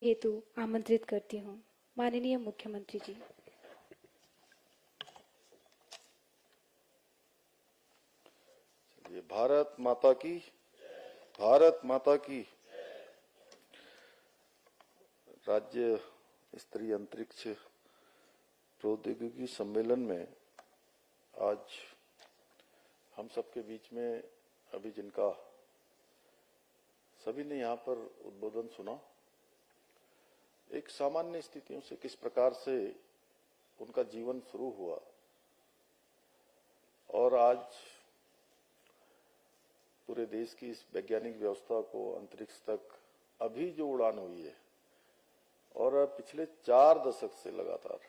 हेतु आमंत्रित करती हूँ। माननीय मुख्यमंत्री जी। भारत माता की, भारत माता की। राज्य स्तरीय अंतरिक्ष प्रौद्योगिकी सम्मेलन में आज हम सबके बीच में अभी जिनका सभी ने यहाँ पर उद्बोधन सुना, एक सामान्य स्थितियों से किस प्रकार से उनका जीवन शुरू हुआ और आज पूरे देश की इस वैज्ञानिक व्यवस्था को अंतरिक्ष तक अभी जो उड़ान हुई है और पिछले 4 दशक से लगातार,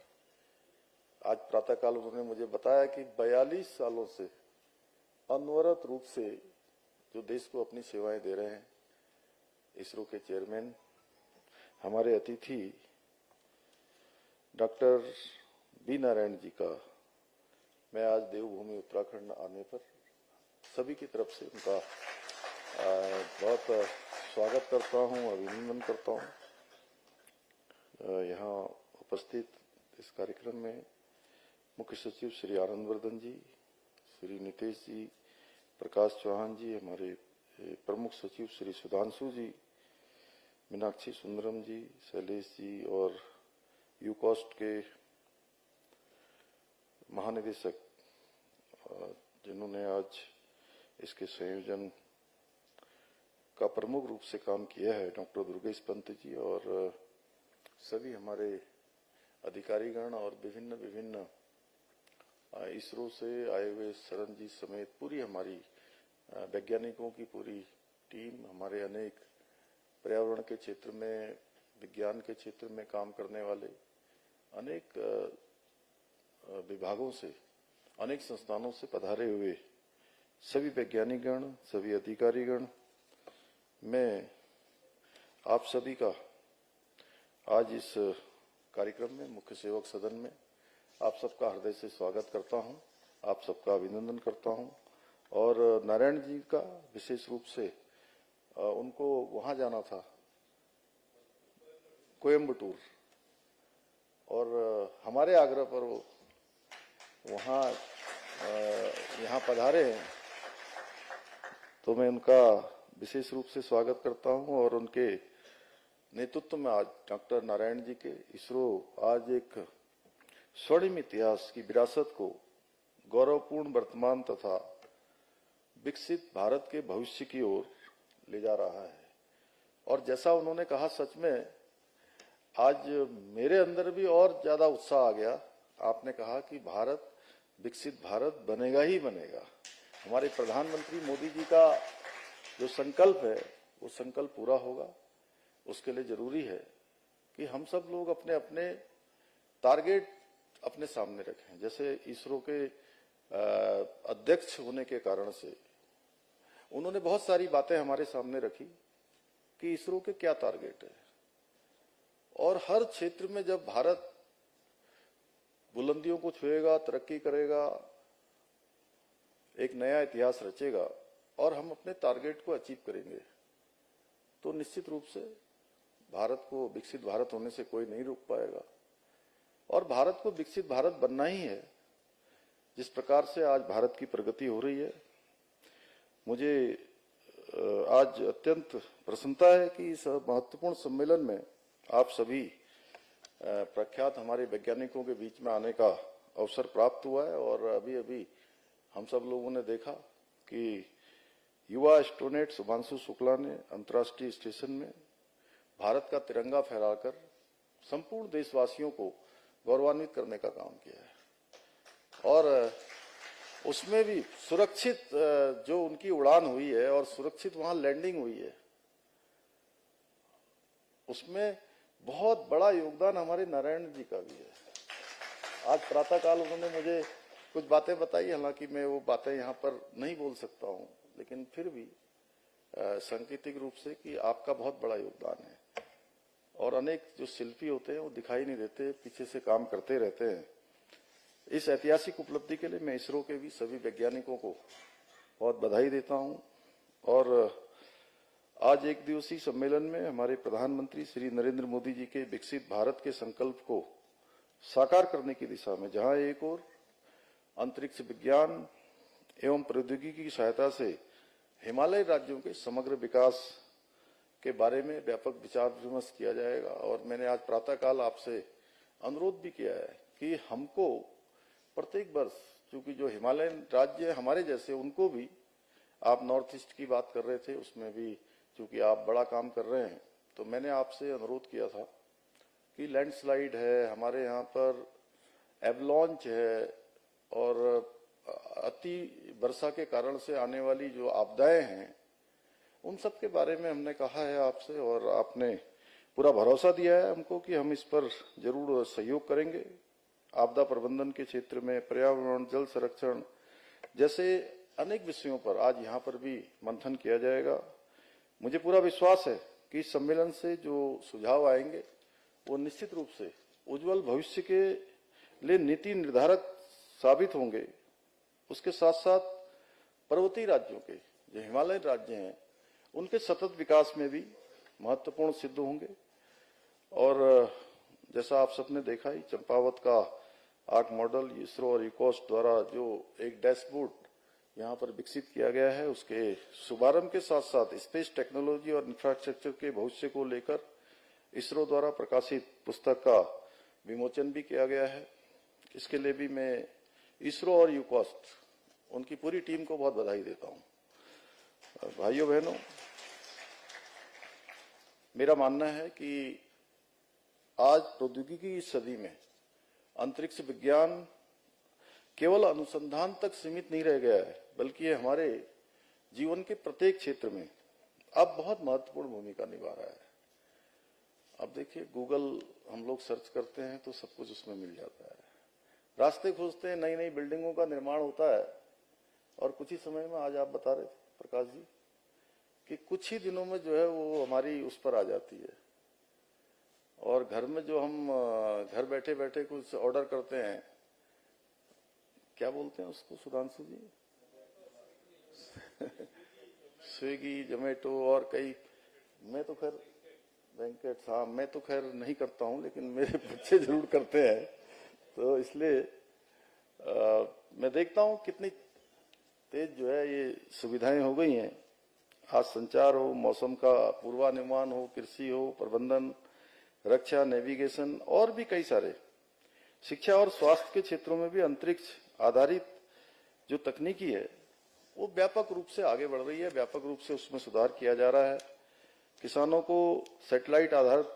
आज प्रातःकाल उन्होंने मुझे बताया कि 42 सालों से अनवरत रूप से जो देश को अपनी सेवाएं दे रहे हैं, इसरो के चेयरमैन हमारे अतिथि डॉक्टर बी नारायण जी का मैं आज देवभूमि उत्तराखंड आने पर सभी की तरफ से उनका बहुत स्वागत करता हूं, अभिनंदन करता हूं। यहाँ उपस्थित इस कार्यक्रम में मुख्य सचिव श्री आनंदवर्धन जी, श्री नितेश जी, प्रकाश चौहान जी, हमारे प्रमुख सचिव श्री सुधांशु जी, मीनाक्षी सुंदरम जी, शैलेश जी और यूकॉस्ट के महानिदेशक जिन्होंने आज इसके संयोजन का प्रमुख रूप से काम किया है, डॉक्टर दुर्गेश पंत जी और सभी हमारे अधिकारीगण और विभिन्न इसरो से आए हुए शरण जी समेत पूरी हमारी वैज्ञानिकों की पूरी टीम, हमारे अनेक पर्यावरण के क्षेत्र में, विज्ञान के क्षेत्र में काम करने वाले अनेक विभागों से, अनेक संस्थानों से पधारे हुए सभी वैज्ञानिकगण, सभी अधिकारीगण, मैं आप सभी का आज इस कार्यक्रम में, मुख्य सेवक सदन में आप सबका हृदय से स्वागत करता हूं, आप सबका अभिनंदन करता हूं। और नारायण जी का विशेष रूप से उनको वहां जाना था, कोयम्बटूर, और हमारे आग्रह पर वो वहां यहाँ पधारे हैं, तो मैं उनका विशेष रूप से स्वागत करता हूं। और उनके नेतृत्व में आज डॉक्टर नारायण जी के इसरो आज एक स्वर्णिम इतिहास की विरासत को गौरवपूर्ण वर्तमान तथा विकसित भारत के भविष्य की ओर ले जा रहा है। और जैसा उन्होंने कहा, सच में आज मेरे अंदर भी और ज्यादा उत्साह आ गया। आपने कहा कि भारत विकसित भारत बनेगा ही बनेगा। हमारे प्रधानमंत्री मोदी जी का जो संकल्प है वो संकल्प पूरा होगा। उसके लिए जरूरी है कि हम सब लोग अपने अपने टारगेट अपने सामने रखें। जैसे इसरो के अध्यक्ष होने के कारण से उन्होंने बहुत सारी बातें हमारे सामने रखी कि इसरो के क्या टारगेट है, और हर क्षेत्र में जब भारत बुलंदियों को छुएगा, तरक्की करेगा, एक नया इतिहास रचेगा और हम अपने टारगेट को अचीव करेंगे, तो निश्चित रूप से भारत को विकसित भारत होने से कोई नहीं रोक पाएगा। और भारत को विकसित भारत बनना ही है। जिस प्रकार से आज भारत की प्रगति हो रही है, मुझे आज अत्यंत प्रसन्नता है कि इस महत्वपूर्ण सम्मेलन में आप सभी प्रख्यात हमारे वैज्ञानिकों के बीच में आने का अवसर प्राप्त हुआ है। और अभी अभी हम सब लोगों ने देखा कि युवा एस्ट्रोनॉट शुभांशु शुक्ला ने अंतर्राष्ट्रीय स्टेशन में भारत का तिरंगा फहराकर संपूर्ण देशवासियों को गौरवान्वित करने का काम किया है। और उसमें भी सुरक्षित जो उनकी उड़ान हुई है और सुरक्षित वहां लैंडिंग हुई है, उसमें बहुत बड़ा योगदान हमारे नारायण जी का भी है। आज प्रातःकाल उन्होंने मुझे कुछ बातें बताई, हालांकि मैं वो बातें यहाँ पर नहीं बोल सकता हूँ, लेकिन फिर भी सांकेतिक रूप से कि आपका बहुत बड़ा योगदान है। और अनेक जो शिल्पी होते हैं वो दिखाई नहीं देते, पीछे से काम करते रहते हैं। इस ऐतिहासिक उपलब्धि के लिए मैं इसरो के भी सभी वैज्ञानिकों को बहुत बधाई देता हूं। और आज एक दिवसीय सम्मेलन में हमारे प्रधानमंत्री श्री नरेंद्र मोदी जी के विकसित भारत के संकल्प को साकार करने की दिशा में जहां एक ओर अंतरिक्ष विज्ञान एवं प्रौद्योगिकी की सहायता से हिमालय राज्यों के समग्र विकास के बारे में व्यापक विचार विमर्श किया जाएगा। और मैंने आज प्रातःकाल आपसे अनुरोध भी किया है कि हमको प्रत्येक वर्ष, चूंकि जो हिमालयन राज्य हमारे जैसे उनको भी, आप नॉर्थ ईस्ट की बात कर रहे थे, उसमें भी चूंकि आप बड़ा काम कर रहे हैं, तो मैंने आपसे अनुरोध किया था कि लैंडस्लाइड है, हमारे यहाँ पर एवलॉन्च है और अति वर्षा के कारण से आने वाली जो आपदाएं हैं, उन सब के बारे में हमने कहा है आपसे, और आपने पूरा भरोसा दिया है हमको कि हम इस पर जरूर सहयोग करेंगे। आपदा प्रबंधन के क्षेत्र में पर्यावरण, जल संरक्षण जैसे अनेक विषयों पर आज यहाँ पर भी मंथन किया जाएगा। मुझे पूरा विश्वास है कि इस सम्मेलन से जो सुझाव आएंगे वो निश्चित रूप से उज्जवल भविष्य के लिए नीति निर्धारक साबित होंगे। उसके साथ साथ पर्वतीय राज्यों के, जो हिमालयन राज्य हैं, उनके सतत विकास में भी महत्वपूर्ण सिद्ध होंगे। और जैसा आप सबने देखा ही, चंपावत का आर्क मॉडल इसरो और यूकॉस्ट द्वारा जो एक डैशबोर्ड यहाँ पर विकसित किया गया है, उसके शुभारंभ के साथ साथ स्पेस टेक्नोलॉजी और इंफ्रास्ट्रक्चर के भविष्य को लेकर इसरो द्वारा प्रकाशित पुस्तक का विमोचन भी किया गया है। इसके लिए भी मैं इसरो और यूकॉस्ट, उनकी पूरी टीम को बहुत बधाई देता हूं। भाइयों बहनों, मेरा मानना है कि आज प्रौद्योगिकी की सदी में अंतरिक्ष विज्ञान केवल अनुसंधान तक सीमित नहीं रह गया है, बल्कि ये हमारे जीवन के प्रत्येक क्षेत्र में अब बहुत महत्वपूर्ण भूमिका निभा रहा है। अब देखिए, गूगल हम लोग सर्च करते हैं तो सब कुछ उसमें मिल जाता है। रास्ते खोजते हैं, नई नई बिल्डिंगों का निर्माण होता है, और कुछ ही समय में, आज आप बता रहे थे प्रकाश जी, कि कुछ ही दिनों में जो है वो हमारी उस पर आ जाती है। और घर में जो हम घर बैठे बैठे कुछ ऑर्डर करते हैं, क्या बोलते हैं उसको सुधांशु जी? स्विगी, जोमेटो और कई, मैं तो खैर बैंकेट, हाँ मैं तो खैर नहीं करता हूं, लेकिन मेरे बच्चे जरूर करते हैं। तो इसलिए मैं देखता हूं कितनी तेज जो है ये सुविधाएं हो गई हैं। आज संचार हो, मौसम का पूर्वानुमान हो, कृषि हो, प्रबंधन, रक्षा, नेविगेशन और भी कई सारे, शिक्षा और स्वास्थ्य के क्षेत्रों में भी अंतरिक्ष आधारित जो तकनीकी है वो व्यापक रूप से आगे बढ़ रही है, व्यापक रूप से उसमें सुधार किया जा रहा है। किसानों को सैटेलाइट आधारित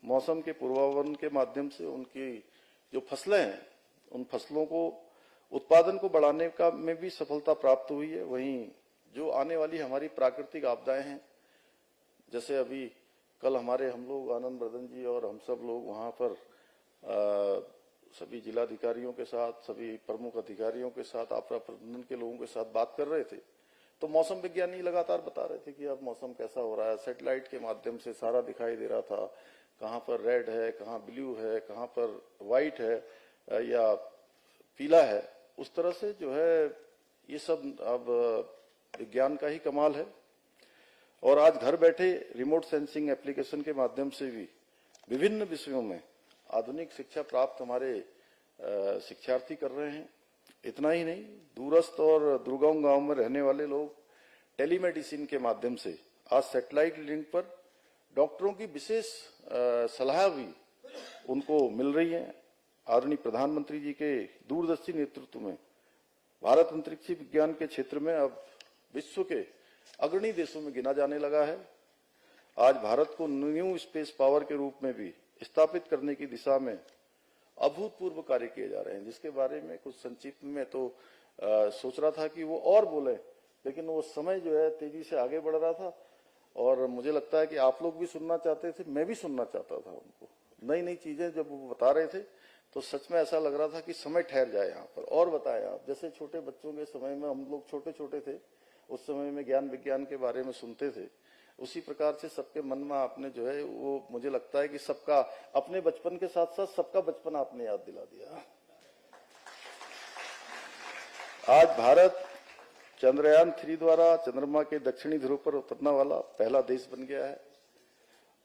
मौसम के पूर्वानुमान के माध्यम से उनकी जो फसलें हैं, उन फसलों को उत्पादन को बढ़ाने का में भी सफलता प्राप्त हुई है। वहीं जो आने वाली हमारी प्राकृतिक आपदाएं हैं, जैसे अभी कल हम लोग आनंद वर्धन जी और हम सब लोग वहां पर सभी जिलाधिकारियों के साथ, सभी प्रमुख अधिकारियों के साथ, आपदा प्रबंधन के लोगों के साथ बात कर रहे थे, तो मौसम विज्ञानी लगातार बता रहे थे कि अब मौसम कैसा हो रहा है। सैटेलाइट के माध्यम से सारा दिखाई दे रहा था, कहाँ पर रेड है, कहाँ ब्लू है, कहाँ पर व्हाइट है या पीला है। उस तरह से जो है ये सब अब विज्ञान का ही कमाल है। और आज घर बैठे रिमोट सेंसिंग एप्लीकेशन के माध्यम से भी विभिन्न विषयों में आधुनिक शिक्षा प्राप्त हमारे शिक्षार्थी कर रहे हैं। इतना ही नहीं, दूरस्थ और दुर्गम गांव में रहने वाले लोग टेलीमेडिसिन के माध्यम से आज सैटेलाइट लिंक पर डॉक्टरों की विशेष सलाह भी उनको मिल रही है। आदरणीय प्रधानमंत्री जी के दूरदर्शी नेतृत्व में भारत अंतरिक्ष विज्ञान के क्षेत्र में अब विश्व के अग्रणी देशों में गिना जाने लगा है। आज भारत को न्यू स्पेस पावर के रूप में भी स्थापित करने की दिशा में अभूतपूर्व कार्य किए जा रहे हैं, जिसके बारे में कुछ संक्षिप्त में तो सोच रहा था कि वो और बोले, लेकिन वो समय जो है तेजी से आगे बढ़ रहा था और मुझे लगता है कि आप लोग भी सुनना चाहते थे, मैं भी सुनना चाहता था उनको। नई नई चीजें जब वो बता रहे थे तो सच में ऐसा लग रहा था कि समय ठहर जाए यहाँ पर और बताएं आप। जैसे छोटे बच्चों के समय में हम लोग छोटे छोटे थे, उस समय में ज्ञान विज्ञान के बारे में सुनते थे, उसी प्रकार से सबके मन में आपने जो है वो, मुझे लगता है कि सबका अपने बचपन के साथ साथ सबका बचपन आपने याद दिला दिया। आज भारत चंद्रयान 3 द्वारा चंद्रमा के दक्षिणी ध्रुव पर उतरने वाला पहला देश बन गया है।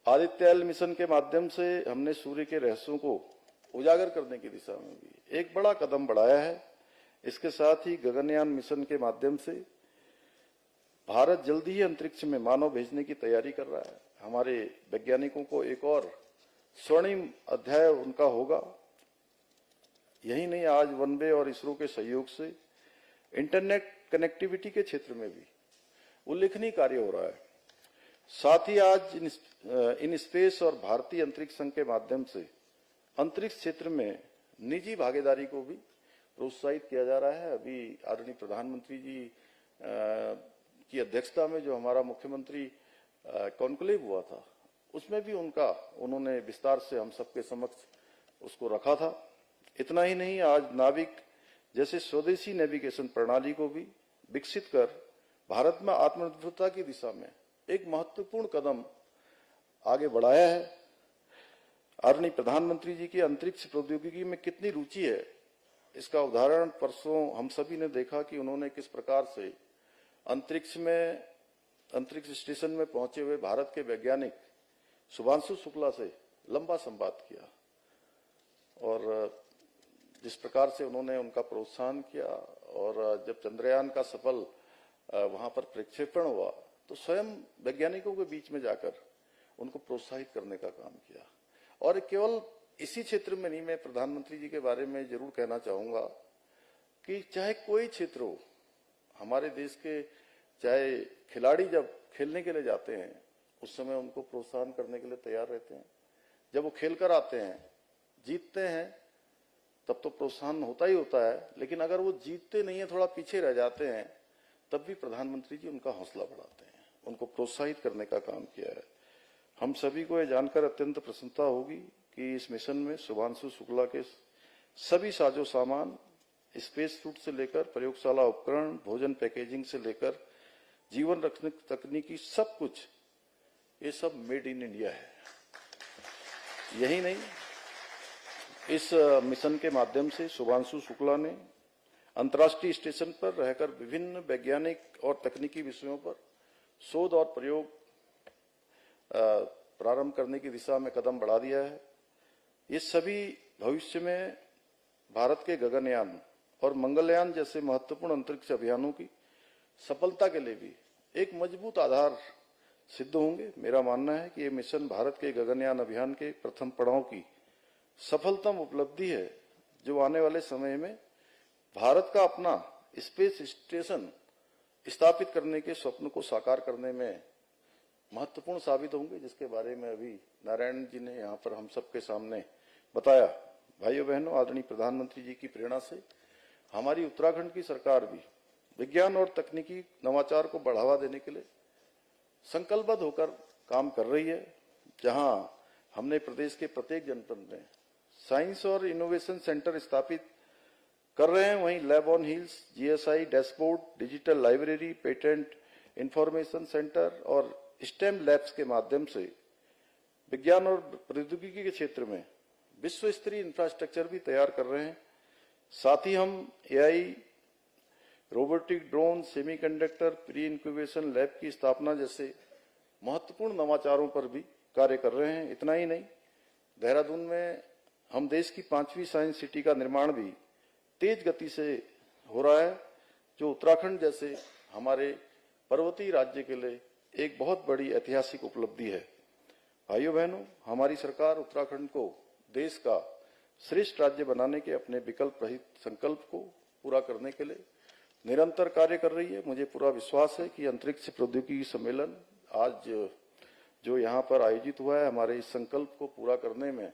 आदित्य एल मिशन के माध्यम से हमने सूर्य के रहस्यों को उजागर करने की दिशा में भी एक बड़ा कदम बढ़ाया है। इसके साथ ही गगनयान मिशन के माध्यम से भारत जल्दी ही अंतरिक्ष में मानव भेजने की तैयारी कर रहा है। हमारे वैज्ञानिकों को एक और स्वर्णिम अध्याय उनका होगा। यही नहीं, आज वनवे और इसरो के सहयोग से इंटरनेट कनेक्टिविटी के क्षेत्र में भी उल्लेखनीय कार्य हो रहा है। साथ ही आज इन स्पेस और भारतीय अंतरिक्ष संघ के माध्यम से अंतरिक्ष क्षेत्र में निजी भागीदारी को भी प्रोत्साहित किया जा रहा है। अभी आदरणीय प्रधानमंत्री जी की अध्यक्षता में जो हमारा मुख्यमंत्री कॉन्क्लेव हुआ था, उसमें भी उन्होंने विस्तार से हम सबके समक्ष उसको रखा था। इतना ही नहीं, आज नाविक जैसे स्वदेशी नेविगेशन प्रणाली को भी विकसित कर भारत में आत्मनिर्भरता की दिशा में एक महत्वपूर्ण कदम आगे बढ़ाया है। आदरणीय प्रधानमंत्री जी की अंतरिक्ष प्रौद्योगिकी में कितनी रुचि है, इसका उदाहरण परसों हम सभी ने देखा कि उन्होंने किस प्रकार से अंतरिक्ष स्टेशन में पहुंचे हुए भारत के वैज्ञानिक शुभांशु शुक्ला से लंबा संवाद किया और जिस प्रकार से उन्होंने उनका प्रोत्साहन किया। और जब चंद्रयान का सफल वहां पर प्रक्षेपण हुआ तो स्वयं वैज्ञानिकों के बीच में जाकर उनको प्रोत्साहित करने का काम किया। और केवल इसी क्षेत्र में नहीं, मैं प्रधानमंत्री जी के बारे में जरूर कहना चाहूंगा कि चाहे कोई क्षेत्र हो, हमारे देश के चाहे खिलाड़ी जब खेलने के लिए जाते हैं उस समय उनको प्रोत्साहन करने के लिए तैयार रहते हैं। जब वो खेल कर आते हैं, जीतते हैं, तब तो प्रोत्साहन होता ही होता है। लेकिन अगर वो जीतते नहीं है, थोड़ा पीछे रह जाते हैं, तब भी प्रधानमंत्री जी उनका हौसला बढ़ाते हैं, उनको प्रोत्साहित करने का काम किया है। हम सभी को यह जानकर अत्यंत प्रसन्नता होगी कि इस मिशन में शुभांशु शुक्ला के सभी साजो सामान, स्पेस सूट से लेकर प्रयोगशाला उपकरण, भोजन पैकेजिंग से लेकर जीवन रक्षक तकनीकी, सब कुछ, ये सब मेड इन इंडिया है। यही नहीं, इस मिशन के माध्यम से शुभांशु शुक्ला ने अंतर्राष्ट्रीय स्टेशन पर रहकर विभिन्न वैज्ञानिक और तकनीकी विषयों पर शोध और प्रयोग प्रारंभ करने की दिशा में कदम बढ़ा दिया है। ये सभी भविष्य में भारत के गगनयान और मंगलयान जैसे महत्वपूर्ण अंतरिक्ष अभियानों की सफलता के लिए भी एक मजबूत आधार सिद्ध होंगे। मेरा मानना है कि ये मिशन भारत के गगनयान अभियान के प्रथम पड़ाव की सफलतम उपलब्धि है, जो आने वाले समय में भारत का अपना स्पेस स्टेशन स्थापित करने के स्वप्न को साकार करने में महत्वपूर्ण साबित होंगे, जिसके बारे में अभी नारायण जी ने यहाँ पर हम सबके सामने बताया। भाइयों बहनों, आदरणीय प्रधानमंत्री जी की प्रेरणा से हमारी उत्तराखंड की सरकार भी विज्ञान और तकनीकी नवाचार को बढ़ावा देने के लिए संकल्पबद्ध होकर काम कर रही है। जहां हमने प्रदेश के प्रत्येक जनपद में साइंस और इनोवेशन सेंटर स्थापित कर रहे हैं, वहीं lab on hills, GSI dashboard, digital library, patent information centre और स्टेम लैब्स के माध्यम से विज्ञान और प्रौद्योगिकी के क्षेत्र में विश्व स्तरीय इंफ्रास्ट्रक्चर भी तैयार कर रहे हैं। साथ ही हम AI, robotic, drone, semiconductor, pre incubation lab की स्थापना जैसे महत्वपूर्ण नवाचारों पर भी कार्य कर रहे हैं। इतना ही नहीं, देहरादून में हम देश की 5वीं साइंस सिटी का निर्माण भी तेज गति से हो रहा है, जो उत्तराखंड जैसे हमारे पर्वतीय राज्य के लिए एक बहुत बड़ी ऐतिहासिक उपलब्धि है। भाइयों बहनों, हमारी सरकार उत्तराखंड को देश का श्रेष्ठ राज्य बनाने के अपने विकल्प रहित संकल्प को पूरा करने के लिए निरंतर कार्य कर रही है। मुझे पूरा विश्वास है कि अंतरिक्ष प्रौद्योगिकी सम्मेलन आज जो यहाँ पर आयोजित हुआ है, हमारे इस संकल्प को पूरा करने में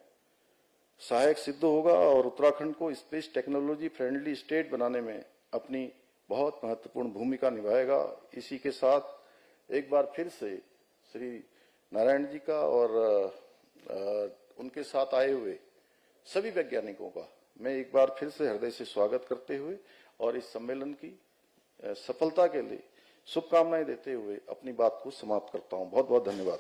सहायक सिद्ध होगा और उत्तराखंड को स्पेस टेक्नोलॉजी फ्रेंडली स्टेट बनाने में अपनी बहुत महत्वपूर्ण भूमिका निभाएगा। इसी के साथ एक बार फिर से श्री नारायण जी का और उनके साथ आए हुए सभी वैज्ञानिकों का मैं एक बार फिर से हृदय से स्वागत करते हुए और इस सम्मेलन की सफलता के लिए शुभकामनाएं देते हुए अपनी बात को समाप्त करता हूं। बहुत बहुत धन्यवाद।